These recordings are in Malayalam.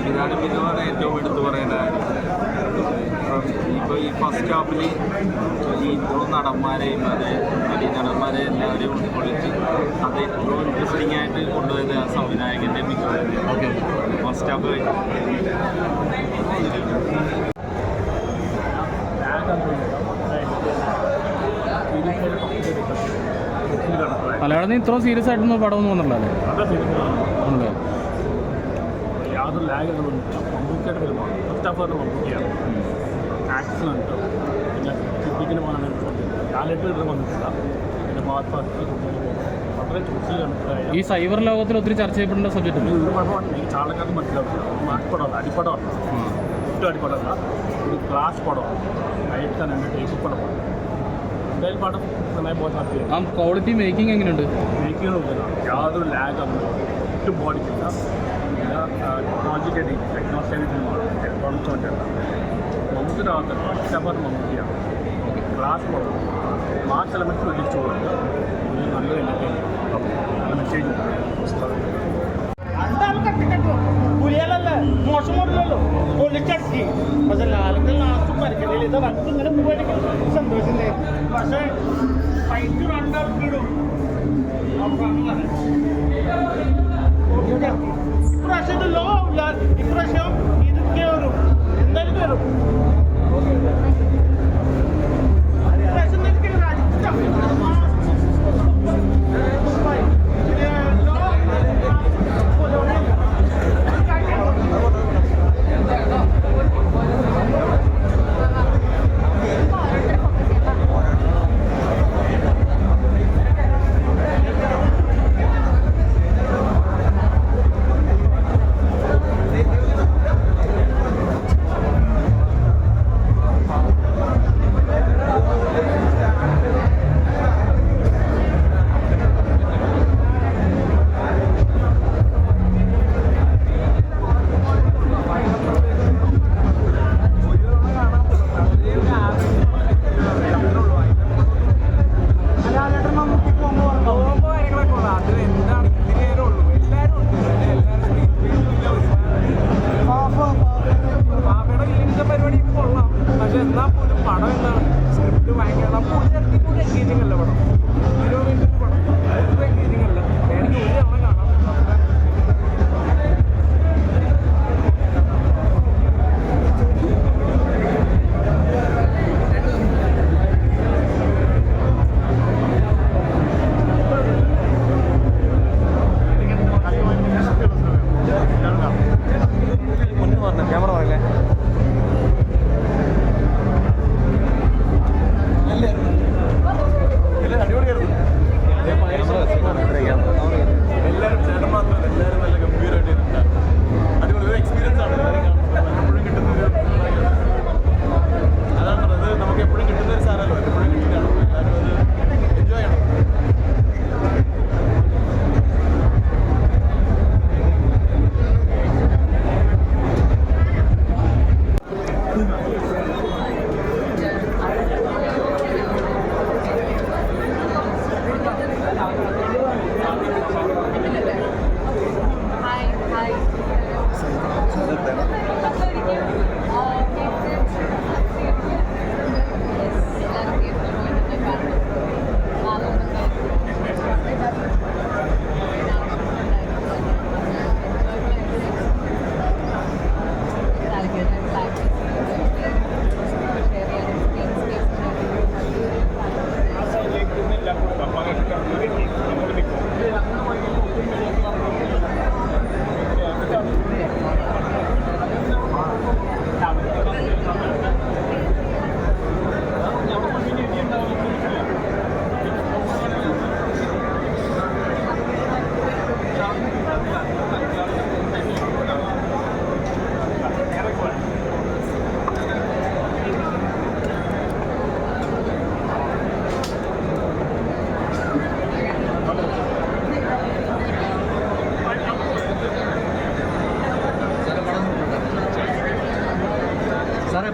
സംവിധാന മികവാണ് ഏറ്റവും എടുത്തു പറയുന്ന കാര്യം. ഇപ്പോൾ ഈ ഫസ്റ്റ് ഹാഫിൽ ഈ നടന്മാരെയും നടന്മാരെ എല്ലാവരെയും ഉൾക്കൊള്ളിച്ച് അത് ഏറ്റവും ഇൻട്രസ്റ്റിംഗ് ആയിട്ട് കൊണ്ടുപോയത് ആ സംവിധായകൻ്റെ മികവ്. ഫസ്റ്റ് ഹാഫ് കഴിഞ്ഞു. മലയാളത്തിൽ ഇത്ര സീരിയസ് ആയിട്ടൊന്നും പടമൊന്നും വന്നിട്ടുള്ളതല്ലേ? യാതൊരു ലാഗൊന്നും മമ്മൂക്കയുടെ ഫിലിമാണ്. ഫസ്റ്റ് ഹാഫ് തന്നെ മമ്മൂക്കയാണ്. ആക്ഷൻ ഉണ്ട്, പിന്നെ ചിന്തിക്കുന്ന പോകാൻ ലാലേട്ട് വന്നിട്ടില്ല. പിന്നെ വളരെ ടോട്ടലി കണ്ടിട്ടായ ഈ സൈബർ ലോകത്തിൽ ഒത്തിരി ചർച്ച ചെയ്യപ്പെടേണ്ട സബ്ജക്റ്റ് ഉണ്ട്. ഒരു പടമാണ് എനിക്ക് ചാളക്കാർക്ക് മനസ്സിലാവില്ല. മാഷ്പടമല്ല, അടിപ്പടമല്ല, ഒട്ടും അടിപ്പടമല്ല, ഒരു ക്ലാസ് പടമാണ്. നൈറ്റ് തന്നെ എൻ്റെ ടേക്ക് പടമാണ്. എന്തായാലും പടം നന്നായി പോകാൻ സാധ്യതയാണ്. ആ ക്വാളിറ്റി മേക്കിംഗ് എങ്ങനെയുണ്ട്? മേക്കിങ്ങൊന്നുമില്ല, യാതൊരു ലാഗൊന്നും ഒട്ടും ബോഡിക്കില്ല. ടെക്നോളജിക്കലി ഫിലിമാണ്. ഇലക്ട്രോണിക്സ് മറ്റല്ല. മമ്മൂക്കിയുടെ ഭാഗത്ത് ഫസ്റ്റ് ഹാഫ് മമ്മൂക്കിയാണ്. ക്ലാസ് പടം മാസ് എലമെൻറ്റ്സ് വലിച്ചു കൊടുത്ത് നല്ലൊരു നല്ല മെസ്സേജ് പുലിയാലല്ലേ മോശം മോഡലല്ലോ പൊളിച്ചടക്കി. പക്ഷെ ലാലൊക്കെ ലാസ്റ്റ് മരിക്കണില്ല. ഇത് വന്ന് ഇങ്ങനെ പോവാണെങ്കിൽ സന്തോഷമില്ലേ? പക്ഷേ ഫൈറ്റ് രണ്ടാൾക്കിടും. ഇപ്രാവശ്യം ഇത് ലോ ആവില്ല. ഇപ്രാവശ്യം ഇത് കയറും, എന്തായാലും കയറും. ഇപ്രാവശ്യം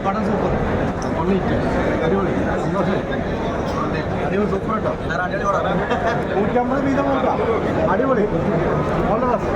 പടം സൂപ്പർ, അടിപൊളി, സന്തോഷം, അടിപൊളി, സൂപ്പർ കേട്ടോ. 150 വീതം നോക്കാം, അടിപൊളി, ഓൾ ദ ബെസ്റ്റ്.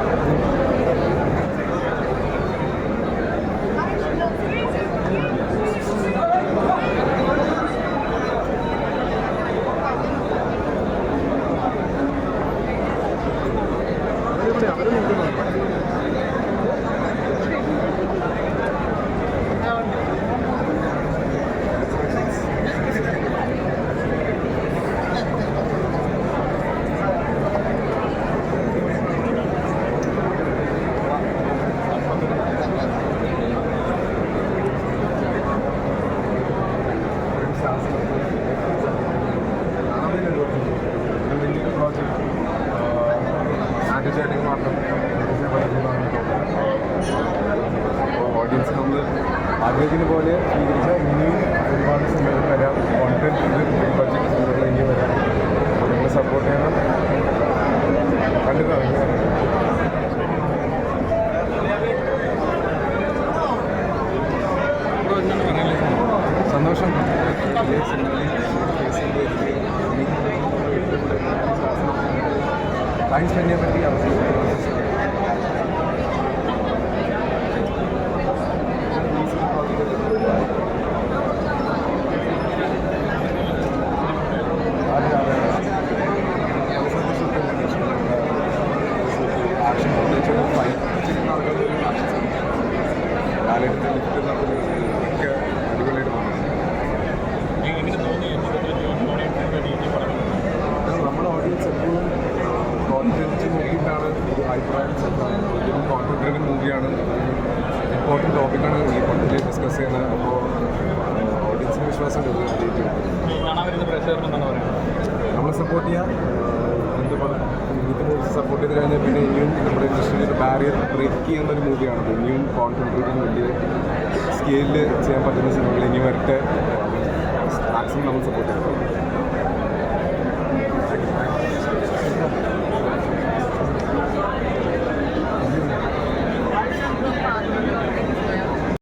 ഓഡിയൻസ് നമ്മൾ ആഗ്രഹിക്കുന്ന പോലെ സ്വീകരിച്ച ഇനിയും ഒരുപാട് സിനിമകൾ വരാം. കോൺഫിഡൻസ് ഉണ്ട്, ബഡ്ജറ്റ് സിനിമകൾ ഇനിയും വരാം. നിങ്ങൾ സപ്പോർട്ട് ചെയ്യണം. കണ്ടിട്ടാണ് സന്തോഷം. ടൈം സ്പെൻഡ് ചെയ്യാൻ പറ്റിയ അവസരം. ആക്ഷൻ പ്രത്യേകിച്ച് ഫൈറ്റ് ചെയ്യുന്ന ആൾക്കാർ ആക്ഷൻ കാലഘട്ടത്തിൽ ലിഫ്റ്റ് ഒക്കെ അടിപൊളിയായിട്ട് നമ്മുടെ ഓഡിയൻസ് എപ്പോഴും കോൺഫിഡൻസ് നോക്കിയിട്ടാണ് ഒരു അഭിപ്രായം. ഇതൊരു കോൺഫിഡൻറ്റ് ഡ്രിവൻ മൂവിയാണ്. ഇമ്പോർട്ടൻറ്റ് ടോപ്പിക്കാണ് ഈ പടത്തിൽ ഡിസ്കസ് ചെയ്യുന്നത്. അപ്പോൾ ഓഡിയൻസിന് വിശ്വാസം നമ്മളെ സപ്പോർട്ട് ചെയ്യാം. എന്ത് ഇന്നത്തെ മൂവീസ് സപ്പോർട്ട് ചെയ്ത് കഴിഞ്ഞാൽ പിന്നെ ഇനിയും നമ്മുടെ ഇൻഡസ്ട്രിയിൽ ബാരിയർ ബ്രേക്ക് ചെയ്യുന്ന ഒരു മൂവിയാണ്. ഇനിയും കോൺഫിഡൻറ്റ് വലിയ സ്കെയിലിൽ ചെയ്യാൻ പറ്റുന്ന സിനിമകൾ ഇനി വരട്ടെ. മാക്സിമം നമ്മൾ സപ്പോർട്ട് ചെയ്യാം.